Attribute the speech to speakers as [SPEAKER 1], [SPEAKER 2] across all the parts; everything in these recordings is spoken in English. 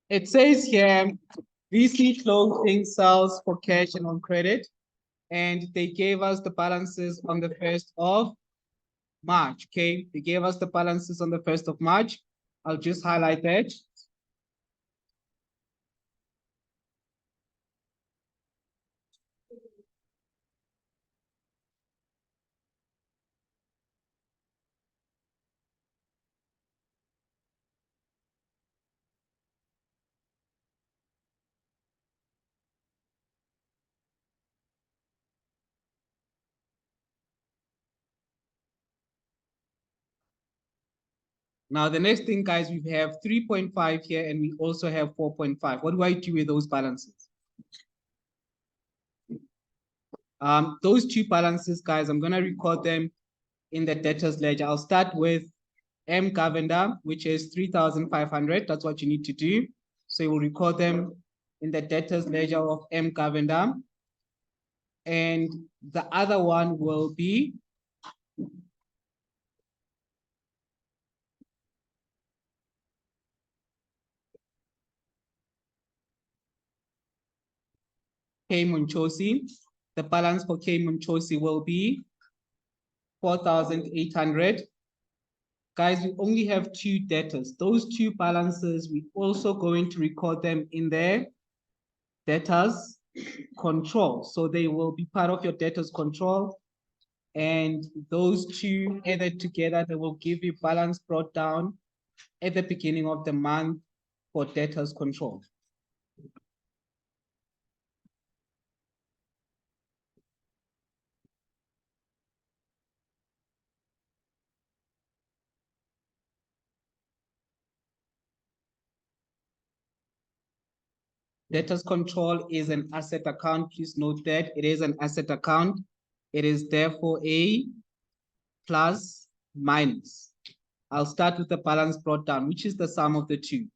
[SPEAKER 1] It says here, VC clothing sells for cash and on credit, and they gave us the balances on the 1st of March, okay? They gave us the balances on the 1st of March. I'll just highlight that. Now, the next thing, guys, we have 3.5 here, and we also have 4.5. What do I do with those balances? Those two balances, guys, I'm going to record them in the debtors ledger. I'll start with M Governor, which is 3,500. That's what you need to do. So you will record them in the debtors ledger of M Governor. And the other one will be K Munchosi. The balance for K Munchosi will be 4,800. Guys, we only have two debtors. Those two balances, we're also going to record them in their debtors control. So they will be part of your debtors control. And those two added together, they will give you balance brought down at the beginning of the month for debtors control. Debtors control is an asset account. Please note that it is an asset account. It is therefore a plus minus. I'll start with the balance brought down, which is the sum of the two.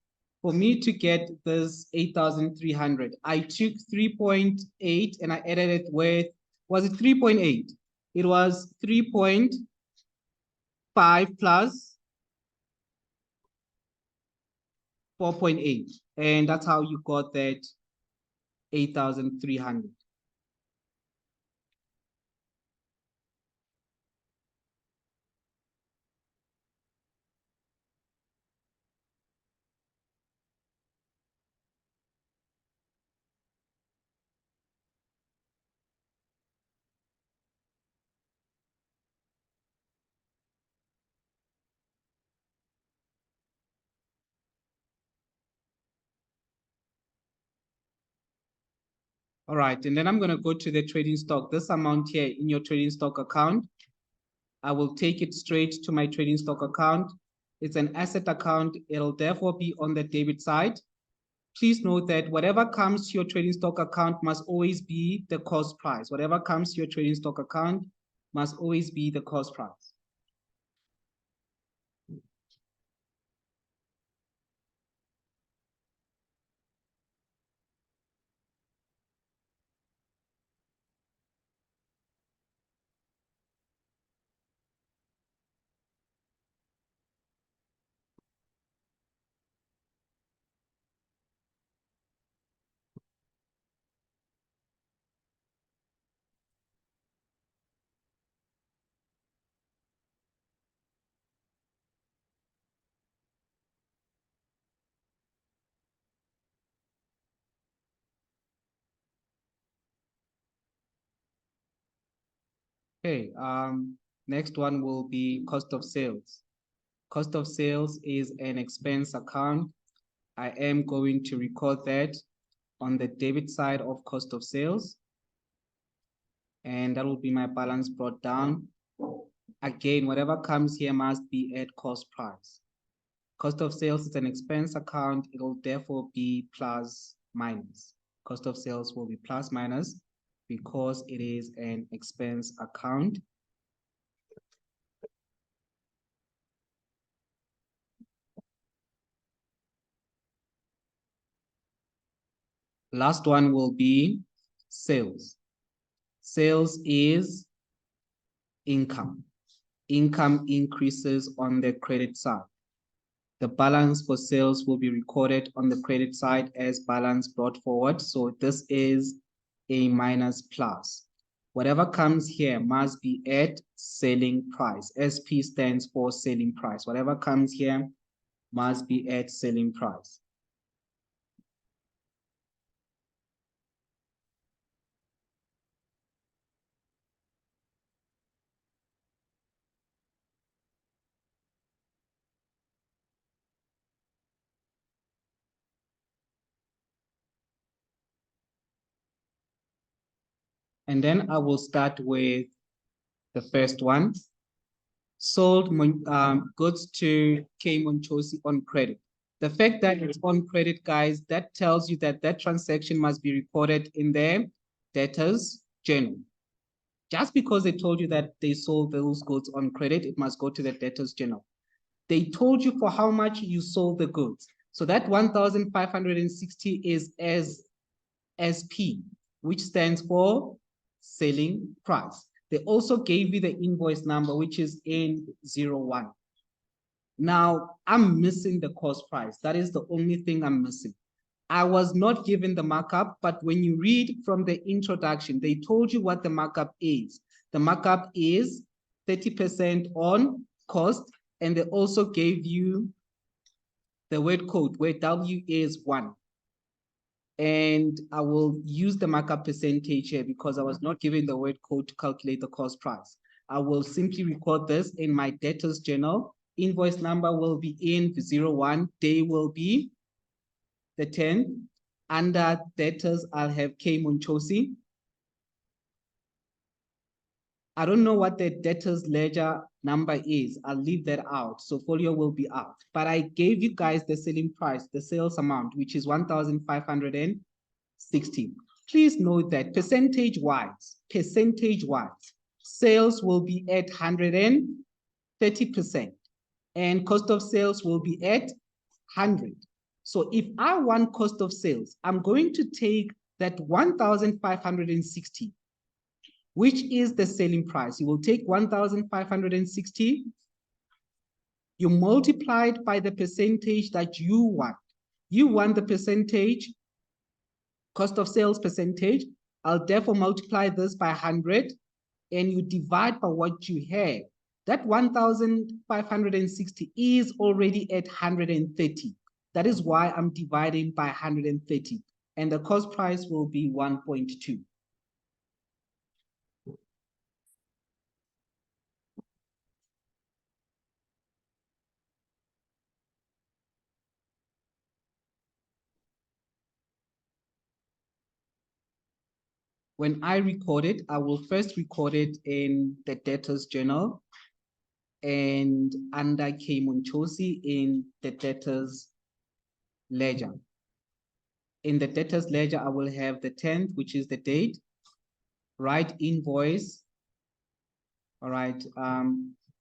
[SPEAKER 1] For me to get this 8,300, I took 3.8 and I added it with, was it 3.8? It was 3.5 plus 4.8. And that's how you got that 8,300. All right, and then I'm going to go to the trading stock. This amount here in your trading stock account, I will take it straight to my trading stock account. It's an asset account. It'll therefore be on the debit side. Please note that whatever comes to your trading stock account must always be the cost price. Whatever comes to your trading stock account must always be the cost price. Okay, next one will be cost of sales. Cost of sales is an expense account. I am going to record that on the debit side of cost of sales. And that will be my balance brought down. Again, whatever comes here must be at cost price. Cost of sales is an expense account. It will therefore be plus minus. Cost of sales will be plus minus because it is an expense account. Last one will be sales. Sales is income. Income increases on the credit side. The balance for sales will be recorded on the credit side as balance brought forward. So this is a minus plus. Whatever comes here must be at selling price. SP stands for selling price. Whatever comes here must be at selling price. And then I will start with the first one. Sold goods to K Monchosi on credit. The fact that it's on credit, guys, that tells you that that transaction must be recorded in their debtors journal. Just because they told you that they sold those goods on credit, it must go to the debtors journal. They told you for how much you sold the goods. So that 1,560 is as SP, which stands for selling price. They also gave you the invoice number, which is N01. Now, I'm missing the cost price. That is the only thing I'm missing. I was not given the markup, but when you read from the introduction, they told you what the markup is. The markup is 30% on cost, and they also gave you the word code where W is 1. And I will use the markup percentage here because I was not given the word code to calculate the cost price. I will simply record this in my debtors journal. Invoice number will be N01, day will be the 10th. Under debtors, I'll have K Monchosi. I don't know what the debtors ledger number is. I'll leave that out. So folio will be out. But I gave you guys the selling price, the sales amount, which is 1,560. Please note that percentage-wise, sales will be at 130%. And cost of sales will be at 100. So if I want cost of sales, I'm going to take that 1,560, which is the selling price. You will take 1,560, you multiply it by the percentage that you want. You want the percentage, cost of sales percentage. I'll therefore multiply this by 100, and you divide by what you have. That 1,560 is already at 130. That is why I'm dividing by 130. And the cost price will be 1.2. When I record it, I will first record it in the debtors journal and under K Monchosi in the debtors ledger. In the debtors ledger, I will have the 10th, which is the date, write invoice. All right,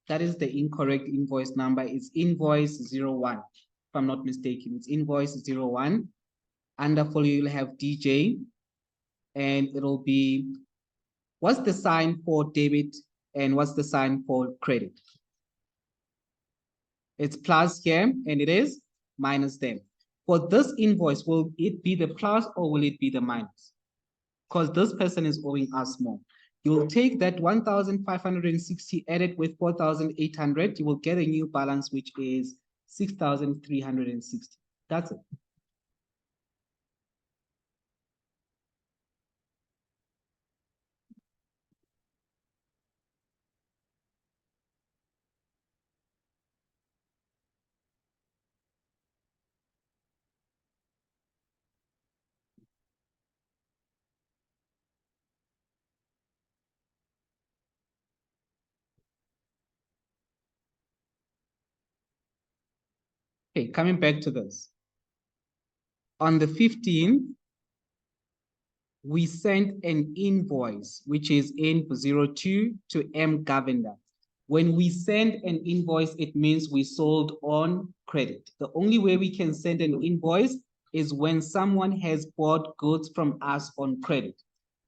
[SPEAKER 1] that is the incorrect invoice number. It's invoice 01, if I'm not mistaken. It's invoice 01. Under folio, you'll have DJ, and it'll be, what's the sign for debit and what's the sign for credit? It's plus here, and it is minus there. For this invoice, will it be the plus or will it be the minus? Because this person is owing us more. You'll take that 1,560 added with 4,800. You will get a new balance, which is 6,360. That's it. Okay, coming back to this. On the 15th, we sent an invoice, which is N02 to M. Govender. When we send an invoice, it means we sold on credit. The only way we can send an invoice is when someone has bought goods from us on credit.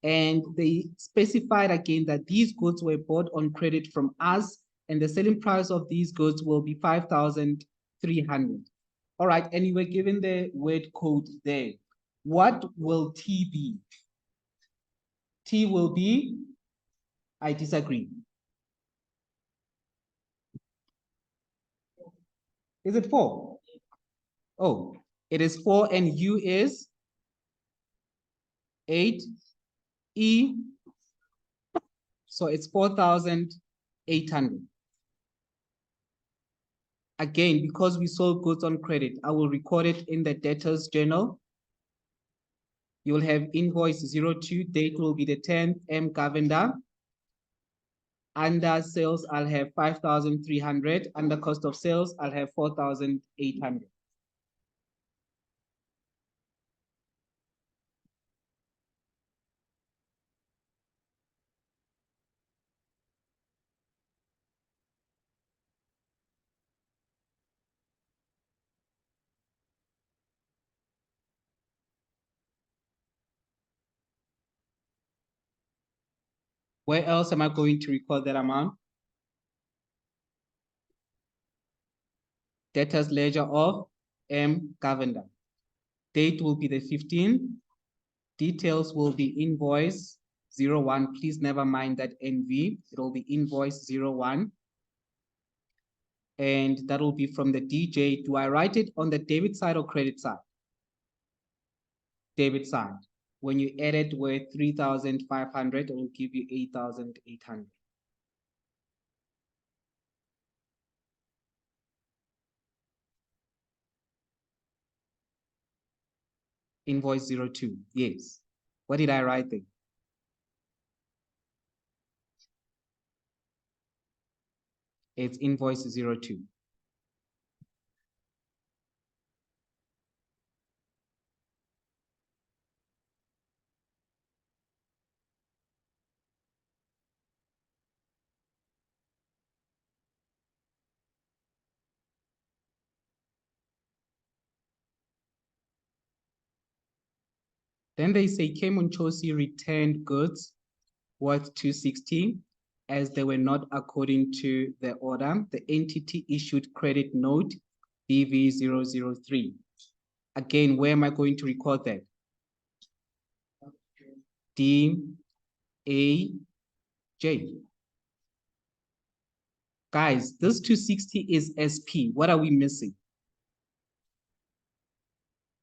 [SPEAKER 1] And they specified again that these goods were bought on credit from us, and the selling price of these goods will be 5,000 300. All right, and you were given the word code there. What will T be? T will be, I disagree. Is it 4? Oh, it is 4 and U is 8. E, so it's 4,800. Again, because we sold goods on credit, I will record it in the debtors journal. You will have invoice 02, date will be the 10th, M. Govender. Under sales, I'll have 5,300. Under cost of sales, I'll have 4,800. Where else am I going to record that amount? Debtors ledger of M. Govender. Date will be the 15th. Details will be invoice 01. Please never mind that NV. It will be invoice 01. And that will be from the DJ. Do I write it on the debit side or credit side? Debit side. When you add it with 3,500, it will give you 8,800. Invoice 02. Yes. What did I write there? It's invoice 02. Then they say Kemonchosi returned goods worth 260 as they were not according to the order. The entity issued credit note BV003. Again, where am I going to record that? D, A, J. Guys, this 260 is SP. What are we missing?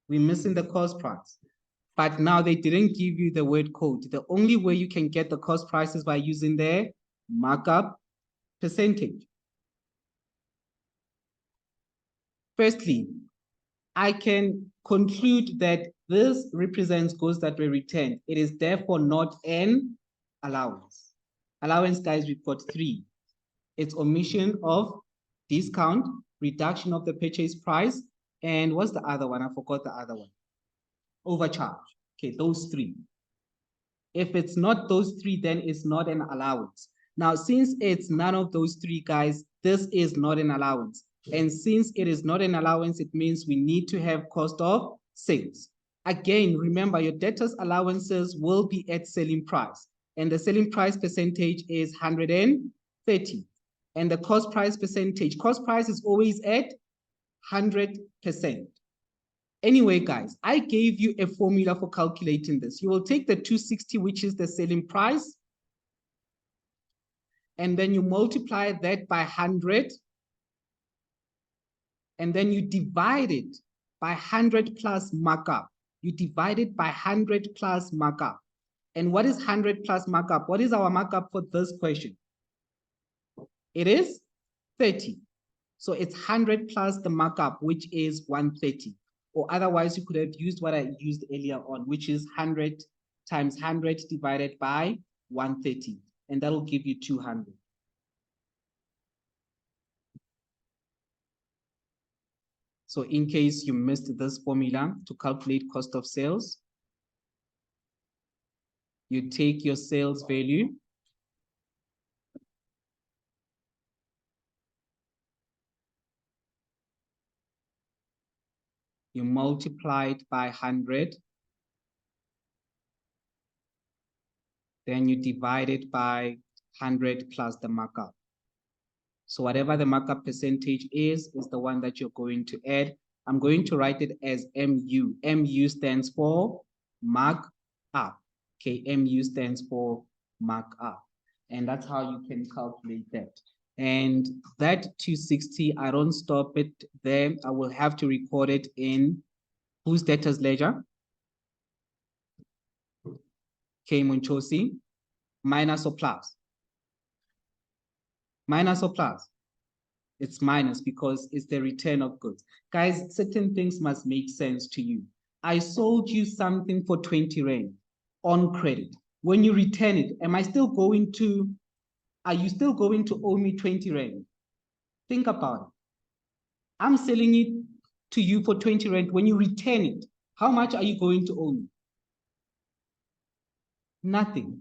[SPEAKER 1] We're missing the cost price. But now they didn't give you the word code. The only way you can get the cost price is by using their markup percentage. Firstly, I can conclude that this represents goods that were returned. It is therefore not an allowance. Allowance, guys, we've got 3. It's omission of discount, reduction of the purchase price, and what's the other one? I forgot the other one. Overcharge. Okay, those 3. If it's not those 3, then it's not an allowance. Now, since it's none of those 3, guys, this is not an allowance. And since it is not an allowance, it means we need to have cost of sales. Again, remember your debtors allowances will be at selling price. And the selling price percentage is 130. And the cost price percentage, cost price is always at 100%. Anyway, guys, I gave you a formula for calculating this. You will take the 260, which is the selling price, and then you multiply that by 100, and then you divide it by 100 plus markup. You divide it by 100 plus markup. And what is 100 plus markup? What is our markup for this question? It is 30. So it's 100 plus the markup, which is 130. Or otherwise, you could have used what I used earlier on, which is 100 times 100 divided by 130. And that will give you 200. So in case you missed this formula to calculate cost of sales, you take your sales value, you multiply it by 100, then you divide it by 100 plus the markup. So whatever the markup percentage is the one that you're going to add. I'm going to write it as MU. MU stands for mark up. Okay, MU stands for mark up. And that's how you can calculate that. And that 260, I don't stop it there. I will have to record it in whose debtors ledger? K Munchosi, minus or plus? Minus or plus? It's minus because it's the return of goods. Guys, certain things must make sense to you. I sold you something for 20 Rand on credit. When you return it, are you still going to owe me 20 Rand? Think about it. I'm selling it to you for 20 Rand. When you return it, how much are you going to owe me? Nothing,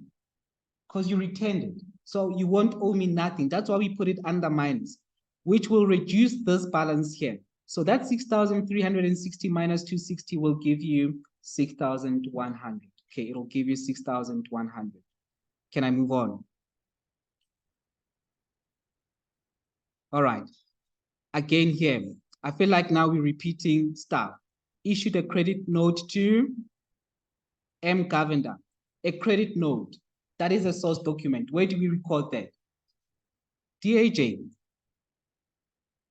[SPEAKER 1] because you returned it. So you won't owe me nothing. That's why we put it under minus, which will reduce this balance here. So that 6,360 minus 260 will give you 6,100. Okay, it'll give you 6,100. Can I move on? All right. Again here, I feel like now we're repeating stuff. Issued a credit note to M. Govender. A credit note. That is a source document. Where do we record that? DAJ.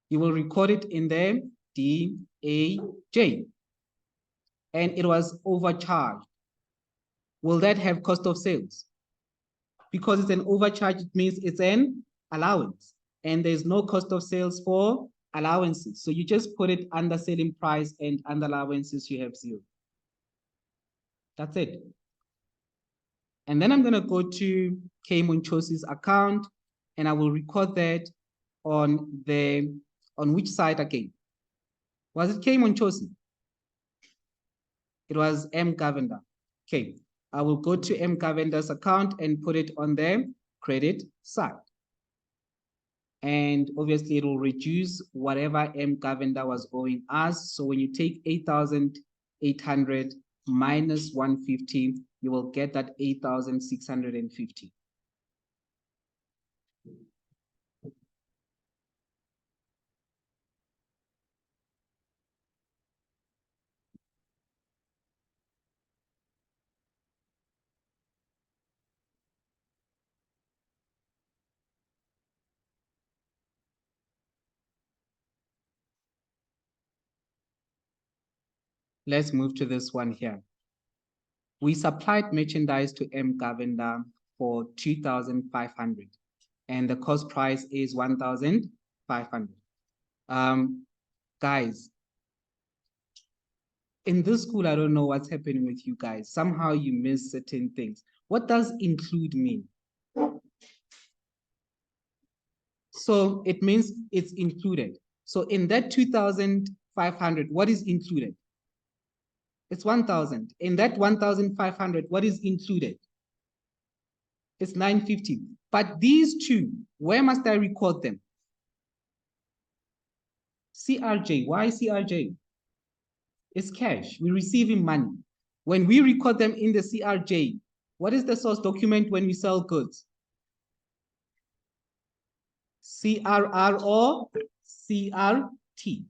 [SPEAKER 1] You will record it in the DAJ. And it was overcharged. Will that have cost of sales? Because it's an overcharge, it means it's an allowance. And there's no cost of sales for allowances. So you just put it under selling price, and under allowances, you have 0. That's it. And then I'm going to go to K Munchosi's account, and I will record that on which side again? Was it K Munchosi? It was M. Govender. Okay, I will go to M. Govender's account and put it on the credit side. And obviously, it will reduce whatever M. Govender was owing us. So when you take 8,800 minus 150, you will get that 8,650. Let's move to this one here. We supplied merchandise to M. Govender for 2,500, and the cost price is 1,500. Guys, in this school, I don't know what's happening with you guys. Somehow you miss certain things. What does include mean? So it means it's included. So in that 2,500, what is included? It's 1,000. In that 1,500, what is included? It's 950. But these two, where must I record them? CRJ. Why CRJ? It's cash. We're receiving money. When we record them in the CRJ, what is the source document when we sell goods? CRR or CRT.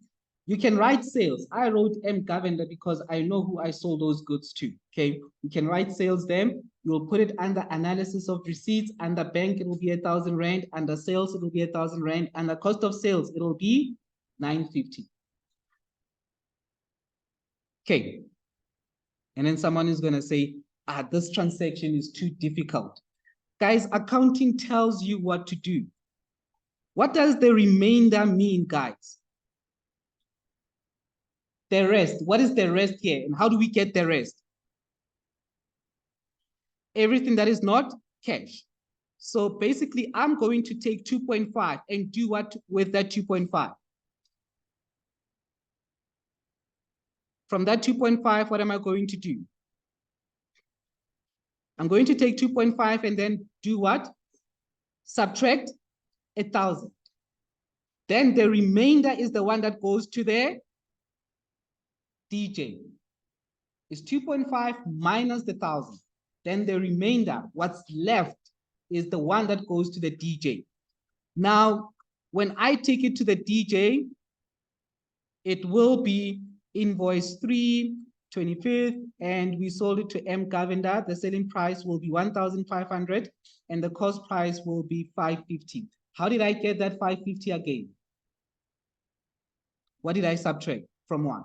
[SPEAKER 1] You can write sales. I wrote M. Govender because I know who I sold those goods to. Okay, you can write sales there. You will put it under analysis of receipts. Under bank, it will be 1,000 Rand. Under sales, it will be 1,000 Rand. And the cost of sales, it will be 950. Okay. And then someone is going to say, this transaction is too difficult. Guys, accounting tells you what to do. What does the remainder mean, guys? The rest. What is the rest here? And how do we get the rest? Everything that is not cash. So basically, I'm going to take 2.5 and do what with that 2.5? From that 2.5, what am I going to do? I'm going to take 2.5 and then do what? Subtract 1,000. Then the remainder is the one that goes to the DJ. It's 2.5 minus the 1,000. Then the remainder, what's left, is the one that goes to the DJ. Now, When I take it to the DJ, it will be invoice 3, 25th, and we sold it to M. Govender. The selling price will be 1,500 and the cost price will be 550. How did I get that 550 again? What did I subtract from 1?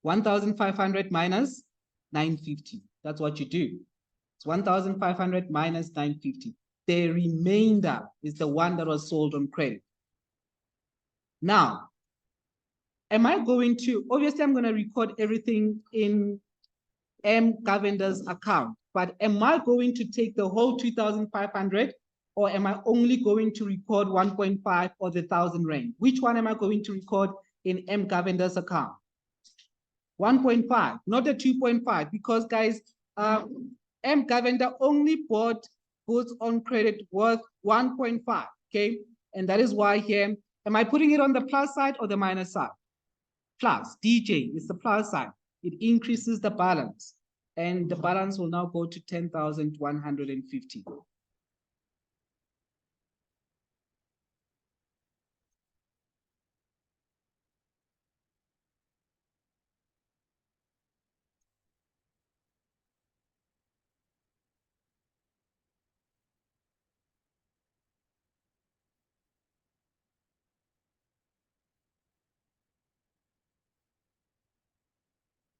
[SPEAKER 1] 1,500 minus 950. That's what you do. It's 1,500 minus 950. The remainder is the one that was sold on credit. Now, am I going to, obviously I'm going to record everything in M. Govender's account, but am I going to take the whole 2,500 or am I only going to record 1.5 or the 1,000 rand? Which one am I going to record in M. Govender's account? 1.5, not the 2.5, because guys, M. Govender only bought goods on credit worth 1.5, okay? And that is why here, am I putting it on the plus side or the minus side? Plus, DJ is the plus side. It increases the balance. And the balance will now go to 10,150.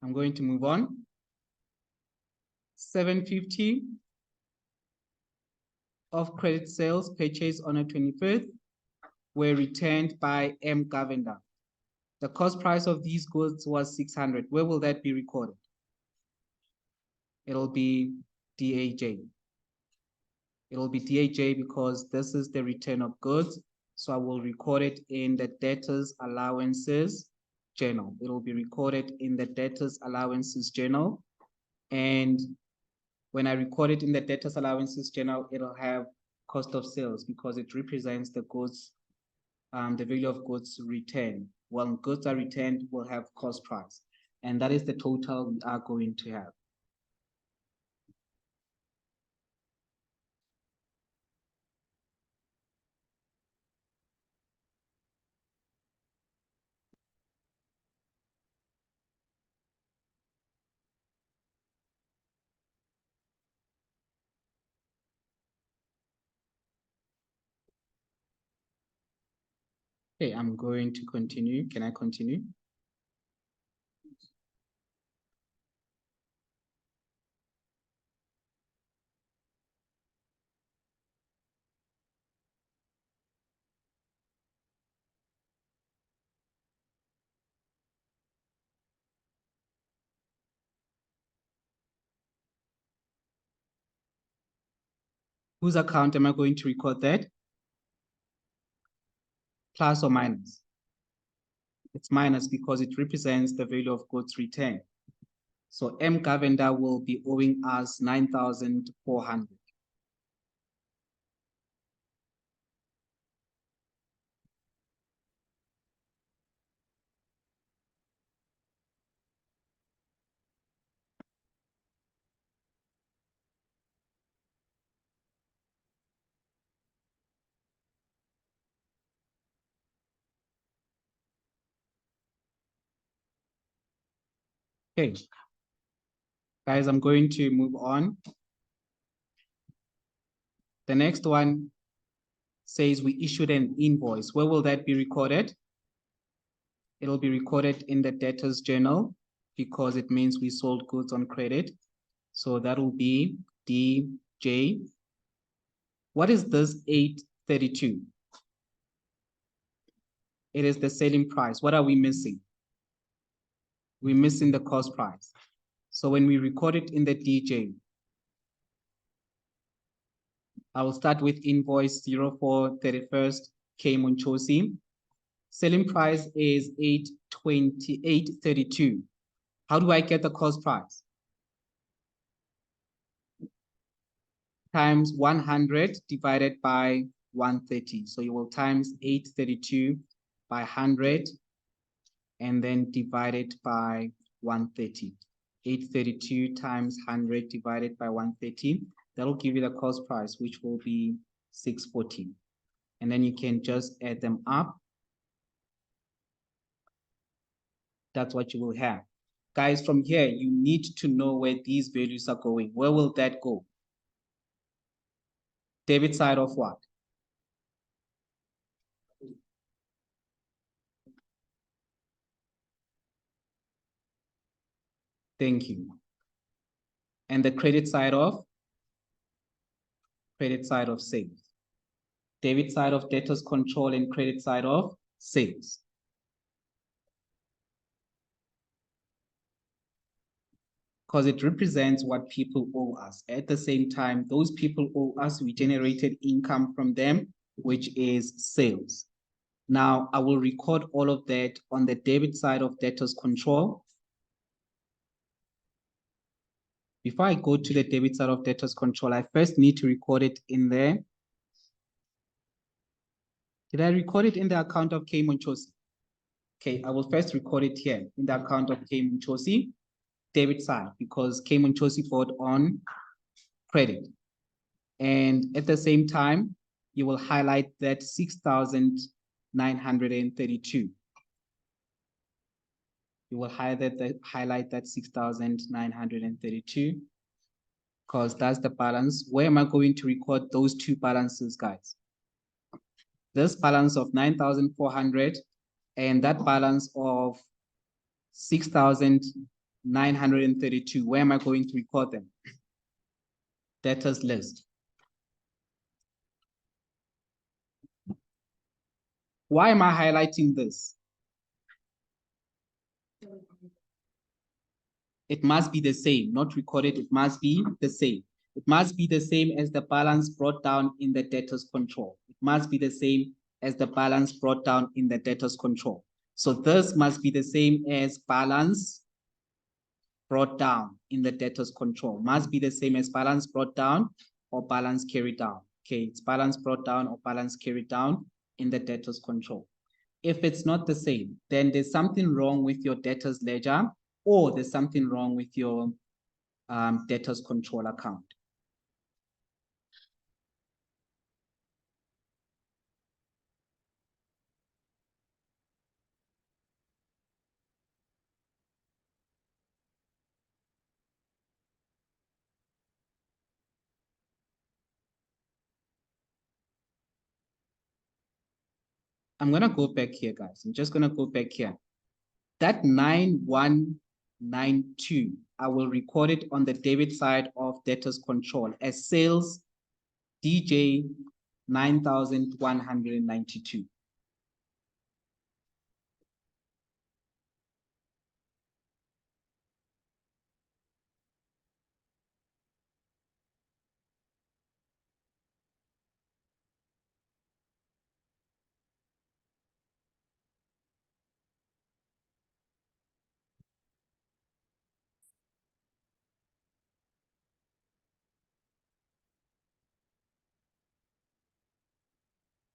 [SPEAKER 1] I'm going to move on. 750 of credit sales purchased on the 25th were returned by M. Govender. The cost price of these goods was 600. Where will that be recorded? It'll be DAJ. It'll be DAJ because this is the return of goods. So I will record it in the debtors allowances journal. It'll be recorded in the debtors allowances journal. And when I record it in the debtors allowances journal, it'll have cost of sales because it represents the goods, the value of goods returned. When goods are returned, we'll have cost price. And that is the total we are going to have. Okay, I'm going to continue. Can I continue? Whose account am I going to record that? Plus or minus? It's minus because it represents the value of goods returned. So M. Govender will be owing us 9,400. Okay. Guys, I'm going to move on. The next one says we issued an invoice. Where will that be recorded? It'll be recorded in the debtors journal because it means we sold goods on credit. So that will be DJ. What is this 832? It is the selling price. What are we missing? We're missing the cost price. So when we record it in the DJ, I will start with invoice 0431st K Monchosi. Selling price is 828.32. How do I get the cost price? Times 100 divided by 130. So you will times 832 by 100 and then divide it by 130. 832 times 100 divided by 130. That will give you the cost price, which will be 614. and then you can just add them up. That's what you will have. Guys, from here, you need to know where these values are going. Where will that go? Debit side of what? Thank you. And the credit side of? Credit side of sales. Debit side of debtors control and credit side of sales. Because it represents what people owe us. At the same time, those people owe us, we generated income from them, which is sales. Now, I will record all of that on the debit side of debtors control. Before I go to the debit side of debtors control, I first need to record it in there. Did I record it in the account of K Monchosi? Okay, I will first record it here in the account of K Monchosi, debit side, because K Monchosi bought on credit. And at the same time, you will highlight that 6,932. You will highlight that 6,932 because that's the balance. Where am I going to record those two balances, guys? This balance of 9,400 and that balance of 6,932. Where am I going to record them? Debtors list. Why am I highlighting this? It must be the same, not recorded. It must be the same. It must be the same as the balance brought down in the debtors control. It must be the same as the balance brought down in the debtors control. So this must be the same as balance brought down in the debtors control. Must be the same as balance brought down or balance carried down. Okay, it's balance brought down or balance carried down in the debtors control. If it's not the same, then there's something wrong with your debtors ledger or there's something wrong with your debtors control account. I'm gonna go back here, guys. I'm just gonna go back here. That 9192, I will record it on the debit side of debtors control as sales DJ 9,192.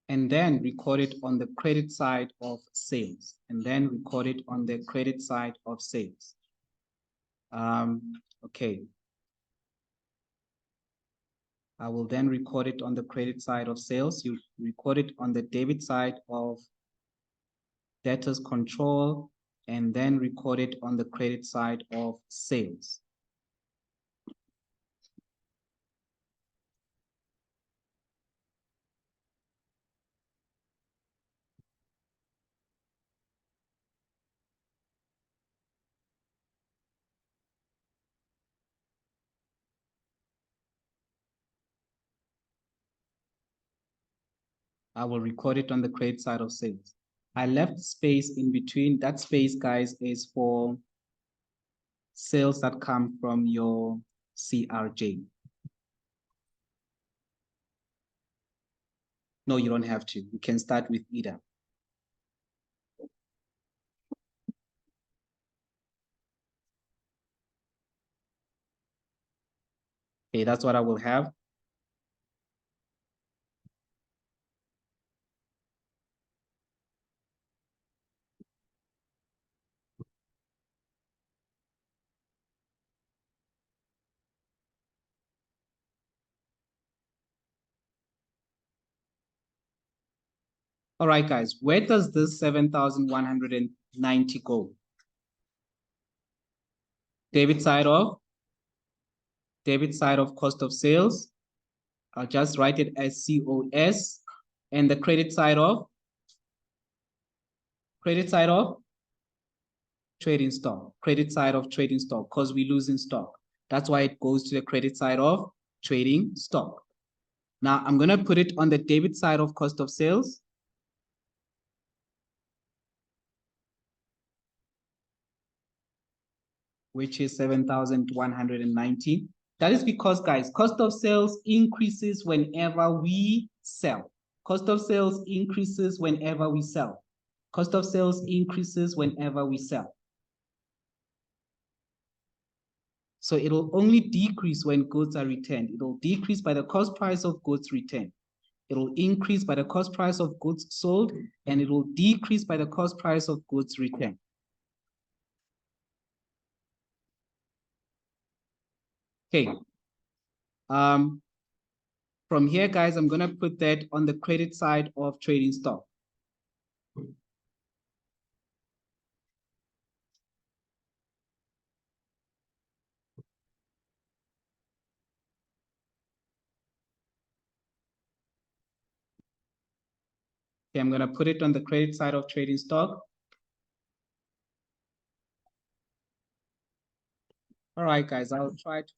[SPEAKER 1] And then record it on the credit side of sales, and then record it on the credit side of sales. Okay. I will then record it on the credit side of sales. You record it on the debit side of debtors control, and then record it on the credit side of sales. I will record it on the credit side of sales. I left space in between. That space, guys, is for sales that come from your CRJ. No, you don't have to. You can start with either. Okay, that's what I will have. All right, guys, where does this 7,190 go? Debit side of cost of sales. I'll just write it as COS. And the credit side of trading stock. Credit side of trading stock, because we're losing stock. That's why it goes to the credit side of trading stock. Now I'm going to put it on the debit side of cost of sales. Which is 7,190. That is because, guys, cost of sales increases whenever we sell. Cost of sales increases whenever we sell. Cost of sales increases whenever we sell. So it'll only decrease when goods are returned. It'll decrease by the cost price of goods returned. It'll increase by the cost price of goods sold, and it will decrease by the cost price of goods returned. Okay. From here, guys, I'm going to put that on the credit side of trading stock. Okay, I'm going to put it on the credit side of trading stock. All right, guys, I'll try to